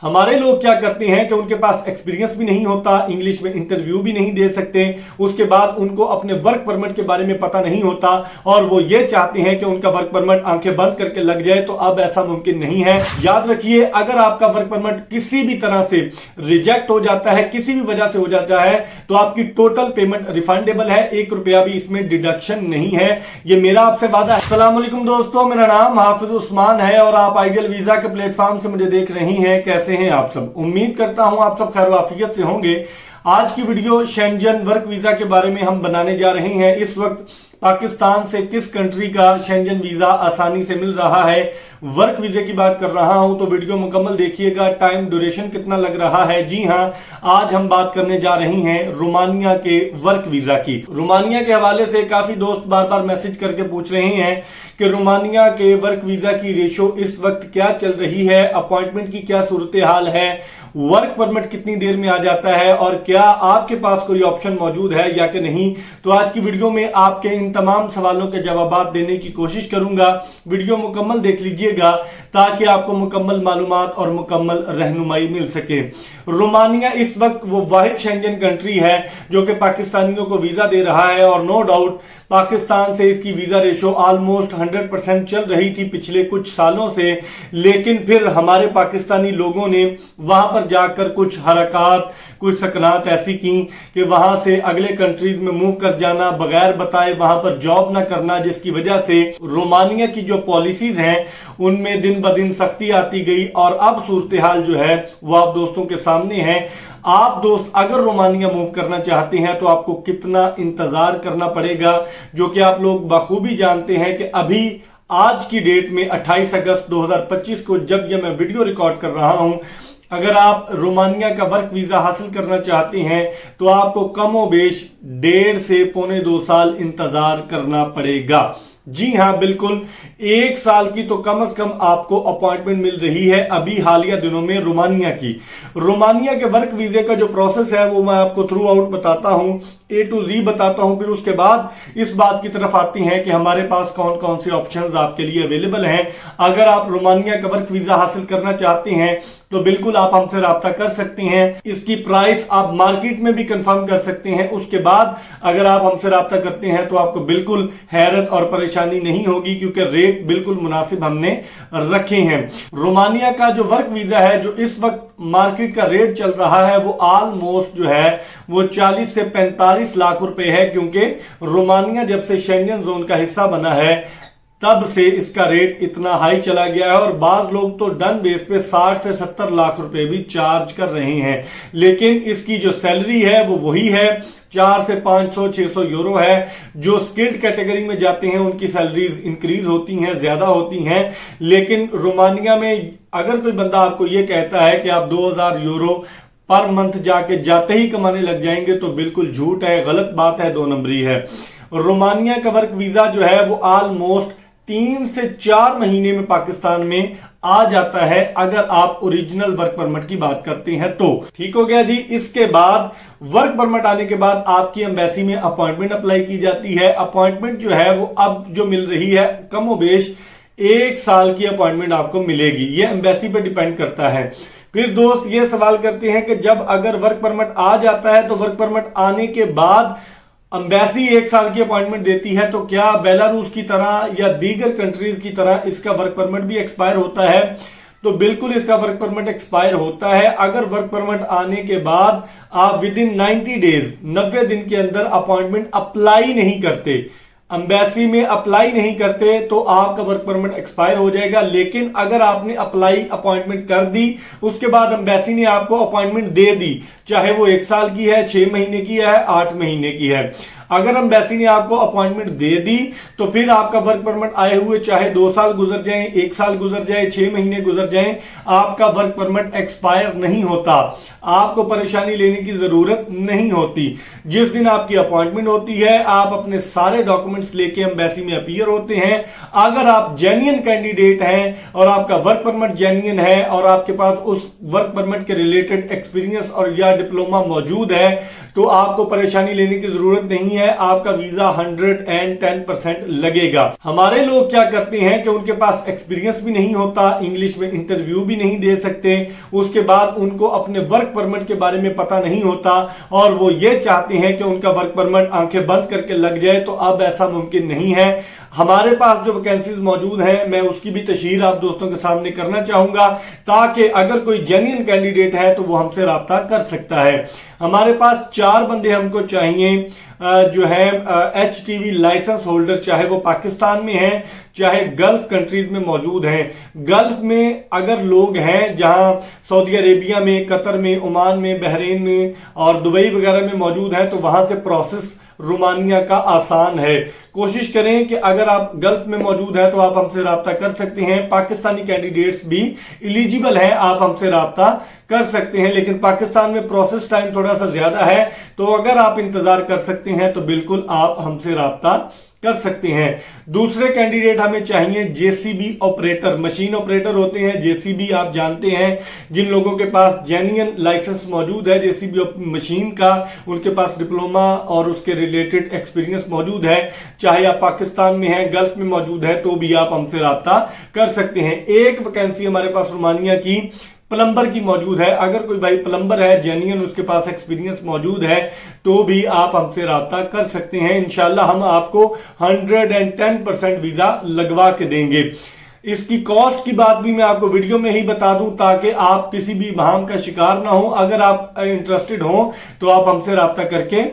हमारे लोग क्या करते हैं कि उनके पास एक्सपीरियंस भी नहीं होता, इंग्लिश में इंटरव्यू भी नहीं दे सकते, उसके बाद उनको अपने वर्क परमिट के बारे में पता नहीं होता और वो ये चाहते हैं कि उनका वर्क परमिट आंखें बंद करके लग जाए। तो अब ऐसा मुमकिन नहीं है। याद रखिए, अगर आपका वर्क परमिट किसी भी तरह से रिजेक्ट हो जाता है, किसी भी वजह से हो जाता है, तो आपकी टोटल पेमेंट रिफंडेबल है, 1 रुपया भी इसमें डिडक्शन नहीं है। ये मेरा आपसे वादा है। अस्सलाम वालेकुम दोस्तों, मेरा नाम हाफिज उस्मान है और आप आइडियल वीजा के प्लेटफॉर्म से मुझे देख रही हैं। कैसे हैं आप सब? उम्मीद करता हूं आप सब खैर वाफियत से होंगे। आज की वीडियो शेंजन वर्क वीजा के बारे में हम बनाने जा रहे हैं। इस वक्त पाकिस्तान से किस कंट्री का शेंजन वीजा आसानी से मिल रहा है, वर्क वीजे की बात कर रहा हूं, तो वीडियो मुकम्मल देखिएगा। टाइम ड्यूरेशन कितना लग रहा है? जी हां, आज हम बात करने जा रही हैं रोमानिया के वर्क वीजा की। रोमानिया के हवाले से काफी दोस्त बार बार मैसेज करके पूछ रहे हैं कि रोमानिया के वर्क वीजा की रेशो इस वक्त क्या चल रही है, अपॉइंटमेंट की क्या सूरत हाल है, वर्क परमिट कितनी देर में आ जाता है और क्या आपके पास कोई ऑप्शन मौजूद है या कि नहीं। तो आज की वीडियो में आपके इन तमाम सवालों के जवाब देने की कोशिश करूंगा। वीडियो मुकम्मल देख लीजिएगा ताकि आपको मुकम्मल मालूमात और मुकम्मल रहनुमाई मिल सके। रोमानिया इस वक्त वो वाहिद शेंजन कंट्री है जो कि पाकिस्तानियों को वीजा दे रहा है और नो डाउट पाकिस्तान से इसकी वीजा रेशो ऑलमोस्ट 100% चल रही थी पिछले कुछ सालों से। लेकिन फिर हमारे पाकिस्तानी लोगों ने वहां पर जाकर कुछ हरकत, कुछ सकनात ऐसी की कि वहां से अगले कंट्रीज में मूव कर जाना, बगैर बताए वहां पर जॉब ना करना, जिसकी वजह से रोमानिया की जो पॉलिसीज हैं उनमें दिन ब दिन सख्ती आती गई और अब सूरत हाल जो है वो आप दोस्तों के सामने है। आप दोस्त अगर रोमानिया मूव करना चाहते हैं तो आपको कितना इंतजार करना पड़ेगा, जो कि आप लोग बखूबी जानते हैं कि अभी आज की डेट में 28 अगस्त 2025 को जब यह मैं वीडियो रिकॉर्ड कर रहा हूं, अगर आप रोमानिया का वर्क वीजा हासिल करना चाहते हैं तो आपको कमोबेश 1.5 से पौने 2 साल इंतजार करना पड़ेगा। जी हां, बिल्कुल 1 साल की तो कम से कम आपको अपॉइंटमेंट मिल रही है अभी हालिया दिनों में रोमानिया की। रोमानिया के वर्क वीजे का जो प्रोसेस है वो मैं आपको थ्रू आउट बताता हूं, A to Z बताता हूं। फिर उसके बाद इस बात की तरफ आती हैं कि हमारे पास कौन कौन से ऑप्शंस आपके लिए अवेलेबल हैं। अगर आप रोमानिया का वर्क वीजा हासिल करना चाहते हैं तो बिल्कुल आप हमसे राब्ता कर सकते हैं। इसकी प्राइस आप मार्केट में भी कंफर्म कर सकते हैं। उसके बाद अगर आप हमसे राब्ता करते हैं तो आपको बिल्कुल हैरत और परेशानी नहीं होगी, क्योंकि रेट बिल्कुल मुनासिब हमने रखे हैं। रोमानिया का जो वर्क वीजा है, जो इस वक्त मार्केट का रेट चल रहा है, वो ऑलमोस्ट जो है वो 40 से 45 लाख रुपए है, क्योंकि रोमानिया जब से शेंजन जोन का हिस्सा बना है तब से इसका रेट इतना हाई चला गया है और बाज लोग तो डन बेस पे 60 से 70 लाख रुपए भी चार्ज कर रहे हैं। लेकिन इसकी जो सैलरी है वो वही है, 4 से 500-600 यूरो है। जो स्किल्ड कैटेगरी में जाते हैं उनकी सैलरीज इंक्रीज होती हैं, ज्यादा होती हैं। लेकिन रोमानिया में अगर कोई बंदा आपको ये कहता है कि आप 2000 यूरो पर मंथ जाते ही कमाने लग जाएंगे तो बिल्कुल झूठ है, गलत बात है, 2 नंबरी है। रोमानिया का वर्क वीजा जो है वो ऑलमोस्ट 3 से 4 महीने में पाकिस्तान में आ जाता है अगर आप ओरिजिनल वर्क परमिट की बात करते हैं तो। ठीक हो गया जी। इसके बाद वर्क परमिट आने के बाद आपकी एम्बेसी में अपॉइंटमेंट अप्लाई की जाती है। अपॉइंटमेंट जो है वो अब जो मिल रही है कमोबेश 1 साल की अपॉइंटमेंट आपको मिलेगी। ये एम्बेसी पे डिपेंड करता है। फिर दोस्त ये सवाल करते हैं कि जब अगर वर्क परमिट आ जाता है तो वर्क परमिट आने के बाद एम्बेसी 1 साल की अपॉइंटमेंट देती है, तो क्या बेलारूस की तरह या दीगर कंट्रीज की तरह इसका वर्क परमिट भी एक्सपायर होता है? तो बिल्कुल इसका वर्क परमिट एक्सपायर होता है। अगर वर्क परमिट आने के बाद आप विद इन 90 डेज 90 दिन के अंदर अपॉइंटमेंट अप्लाई नहीं करते, एम्बेसी में अप्लाई नहीं करते, तो आपका वर्क परमिट एक्सपायर हो जाएगा। लेकिन अगर आपने अप्लाई अपॉइंटमेंट कर दी, उसके बाद एम्बेसी ने आपको अपॉइंटमेंट दे दी, चाहे वो 1 साल की है, 6 महीने की है, 8 महीने की है, अगर एम्बेसी ने आपको अपॉइंटमेंट दे दी तो फिर आपका वर्क परमिट आए हुए चाहे 2 साल गुजर जाएं, 1 साल गुजर जाए, 6 महीने गुजर जाएं, आपका वर्क परमिट एक्सपायर नहीं होता। आपको परेशानी लेने की जरूरत नहीं होती। जिस दिन आपकी अपॉइंटमेंट होती है आप अपने सारे डॉक्यूमेंट्स लेके एम्बेसी में अपीयर होते हैं। अगर आप जेन्युइन कैंडिडेट हैं और आपका वर्क परमिट जेन्युइन है और आपके पास उस वर्क परमिट के रिलेटेड एक्सपीरियंस और या डिप्लोमा मौजूद है तो आपको परेशानी लेने की जरूरत नहीं है। है, आपका वीजा 110% लगेगा। हमारे लोग क्या करते हैं कि उनके पास एक्सपीरियंस भी नहीं होता, इंग्लिश में इंटरव्यू भी नहीं दे सकते, उसके बाद उनको अपने वर्क परमिट के बारे में पता नहीं होता और वो ये चाहते हैं कि उनका वर्क परमिट आंखें बंद करके लग जाए। तो अब ऐसा मुमकिन नहीं है। हमारे पास जो वैकेंसीज मौजूद हैं, मैं उसकी भी तशहीर आप दोस्तों के सामने करना चाहूंगा, ताकि अगर कोई जेन्युइन कैंडिडेट है तो वो हमसे राब्ता कर सकता है। हमारे पास 4 बंदे हमको चाहिए जो है HTV लाइसेंस होल्डर, चाहे वो पाकिस्तान में है चाहे गल्फ कंट्रीज में मौजूद हैं। गल्फ में अगर लोग हैं जहां सऊदी अरेबिया में, कतर में, ओमान में, बहरीन में और दुबई वगैरह में मौजूद हैं, तो वहां से प्रोसेस रोमानिया का आसान है। कोशिश करें कि अगर आप गल्फ में मौजूद हैं तो आप हमसे राब्ता कर सकते हैं। पाकिस्तानी कैंडिडेट्स भी एलिजिबल हैं, आप हमसे राब्ता कर सकते हैं, लेकिन पाकिस्तान में प्रोसेस टाइम थोड़ा सा ज्यादा है। तो अगर आप इंतजार कर सकते हैं तो बिल्कुल आप हमसे राब्ता कर सकते हैं। दूसरे कैंडिडेट हमें चाहिए जेसीबी ऑपरेटर, मशीन ऑपरेटर होते हैं जेसीबी, आप जानते हैं। जिन लोगों के पास जेन्युइन लाइसेंस मौजूद है जेसीबी मशीन का, उनके पास डिप्लोमा और उसके रिलेटेड एक्सपीरियंस मौजूद है, चाहे आप पाकिस्तान में हैं, गल्फ में मौजूद है, तो भी आप हमसे राब्ता कर सकते हैं। एक वैकेंसी हमारे पास रोमानिया की प्लम्बर की मौजूद है। अगर कोई भाई प्लम्बर है जेन्युइन, उसके पास एक्सपीरियंस मौजूद है, तो भी आप हमसे राब्ता कर सकते हैं। इंशाल्लाह हम आपको 110% वीजा लगवा के देंगे। इसकी कॉस्ट की बात भी मैं आपको वीडियो में ही बता दूं, ताकि आप किसी भी बहाम का शिकार ना हो। अगर आप इंटरेस्टेड हो तो आप हमसे राब्ता करके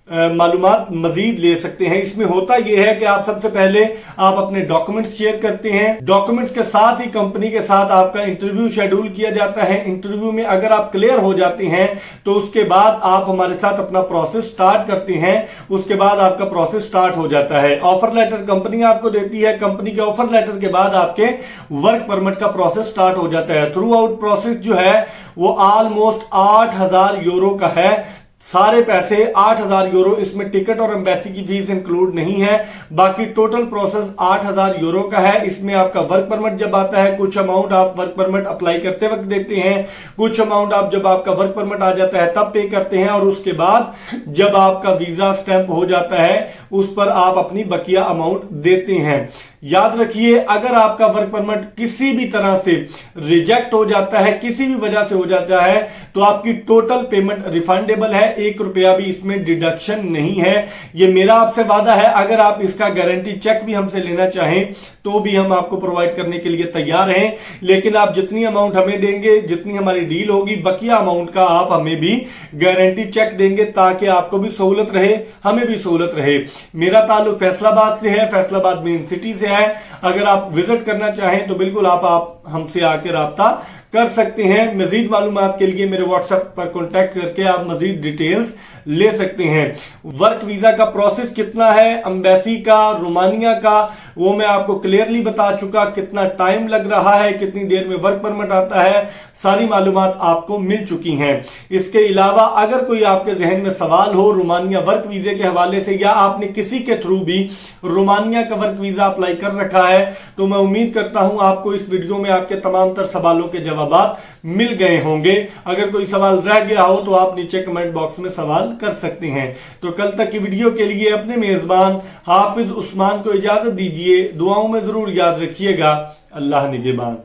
मालूमात मजीद ले सकते हैं। इसमें होता यह है कि आप सबसे पहले आप अपने डॉक्यूमेंट्स शेयर करते हैं, डॉक्यूमेंट्स के साथ ही कंपनी के साथ आपका इंटरव्यू शेड्यूल किया जाता है। इंटरव्यू में अगर आप क्लियर हो जाते हैं तो उसके बाद आप हमारे साथ अपना प्रोसेस स्टार्ट करते हैं। उसके बाद आपका प्रोसेस स्टार्ट हो जाता है। ऑफर लेटर कंपनी आपको देती है, कंपनी के ऑफर लेटर के बाद आपके वर्क परमिट का प्रोसेस स्टार्ट हो जाता है। थ्रू आउट प्रोसेस जो है वो ऑलमोस्ट 8,000 यूरो का है। सारे पैसे 8,000 यूरो, इसमें टिकट और एम्बेसी की फीस इंक्लूड नहीं है। बाकी टोटल प्रोसेस 8,000 यूरो का है। इसमें आपका वर्क परमिट जब आता है, कुछ अमाउंट आप वर्क परमिट अप्लाई करते वक्त देते हैं, कुछ अमाउंट आप जब आपका वर्क परमिट आ जाता है तब पे करते हैं, और उसके बाद जब आपका वीजा स्टैंप हो जाता है उस पर आप अपनी बकिया अमाउंट देते हैं। याद रखिए, अगर आपका वर्क परमिट किसी भी तरह से रिजेक्ट हो जाता है, किसी भी वजह से हो जाता है, तो आपकी टोटल पेमेंट रिफंडेबल है। 1 रुपया भी इसमें डिडक्शन नहीं है। ये मेरा आपसे वादा है। अगर आप इसका गारंटी चेक भी हमसे लेना चाहें तो भी हम आपको प्रोवाइड करने के लिए तैयार हैं। लेकिन आप जितनी अमाउंट हमें देंगे, जितनी हमारी डील होगी, बकिया अमाउंट का आप हमें भी गारंटी चेक देंगे, ताकि आपको भी सहूलत रहे, हमें भी सहूलत रहे। मेरा ताल्लुक फैसलाबाद से है, फैसलाबाद मेन सिटी से है। अगर आप विजिट करना चाहें तो बिल्कुल आप हमसे आकर राब्ता कर सकते हैं। मजीद मालूमात के लिए मेरे व्हाट्सएप पर कांटेक्ट करके आप मजीद डिटेल्स ले सकते हैं। वर्क वीजा का प्रोसेस कितना है, एम्बेसी का, रोमानिया का, वो मैं आपको क्लियरली बता चुका। कितना टाइम लग रहा है, कितनी देर में वर्क परमिट आता है, सारी मालूमात आपको मिल चुकी हैं। इसके अलावा अगर कोई आपके जहन में सवाल हो रोमानिया वर्क वीजे के हवाले से, या आपने किसी के थ्रू भी रोमानिया का वर्क वीजा अप्लाई कर रखा है, तो मैं उम्मीद करता हूं आपको इस वीडियो में आपके तमाम तर सवालों के जवाब मिल गए होंगे। अगर कोई सवाल रह गया हो तो आप नीचे कमेंट बॉक्स में सवाल कर सकते हैं। तो कल तक की वीडियो के लिए अपने मेजबान हाफिज उस्मान को इजाजत दीजिए। दुआओं में जरूर याद रखिएगा। अल्लाह निगहबान।